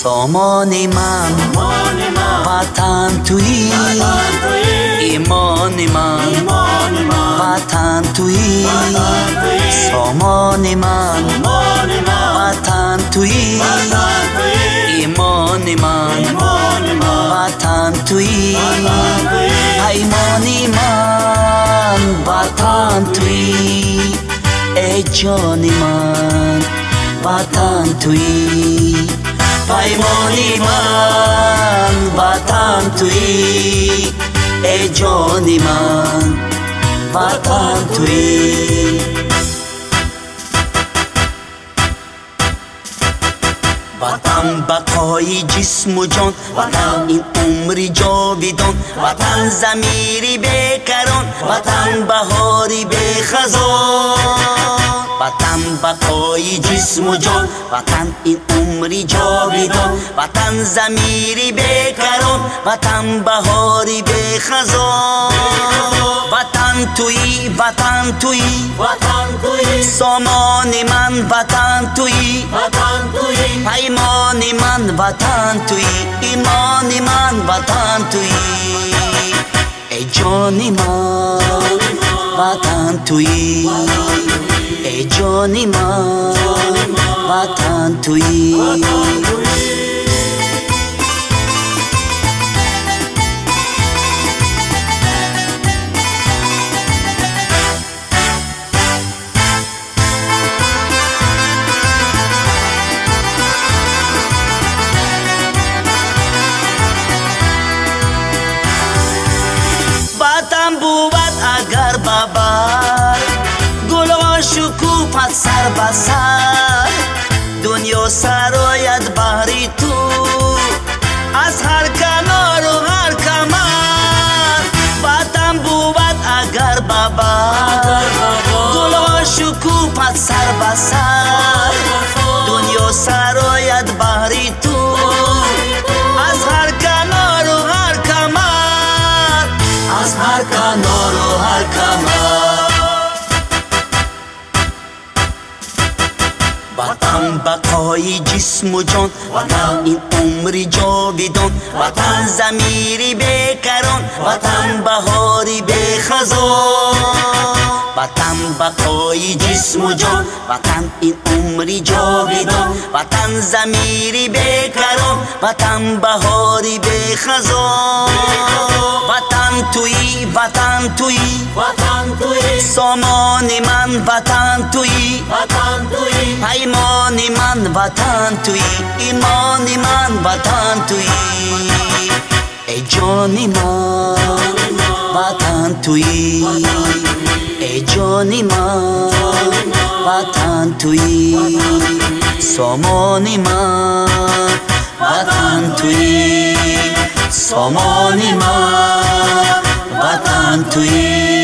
سامان من وطن تویی، ایمان من وطن تویی، سامان من وطن تویی، ایمان من وطن تویی، پیمانی من وطن تویی، ای جان من وطن تویی، پیمانی من وطن تویی، ای جان من وطن تویی. وطن بقای جسم و جان، وطن این عمری جاویدان، وطن ضمیری بیکران، وطن بهاری بی خزان، وطن بقای جسم و جان، وطن این عمری جاویدان، وطن ضمیری بیکران، وطن بهاری بی خزان، وطن تویی، وطن تویی، وطن تویی، سامان من وطن تویی، وطن تویی، پیمان من وطن تویی، ایمان من وطن تویی، ای جان من وطن تویی، ای جان من وطن تویی. وطن بود اگر ببر گل و شکوفت سر به سر، دنیا سراید بهری تو از هر کنار و هر کمر. وطن بود اگر ببر گل و شکوفت سر به سر، دنیا سراید بهری تو از هر کنار و هر کمر، از هر کنار و هر کمر. وطن بقای جسم و جان، وطن این عمری جاویدان، وطن ضمیری بیکران، وطن بهاری بی خزان، وطن بقای جسم و جان، وطن این عمری جاویدان، وطن ضمیری بیکران، وطن بهاری بی خزان، وطن تویی، وطن تویی، وطن تویی، سامان من وطن تویی، وطن تویی، پیمان من وطن تویی، ایمان من وطن تویی، ای جان من وطن تویی، ای جان من وطن تویی، سامان من وطن تویی، سامان من وطن تویی.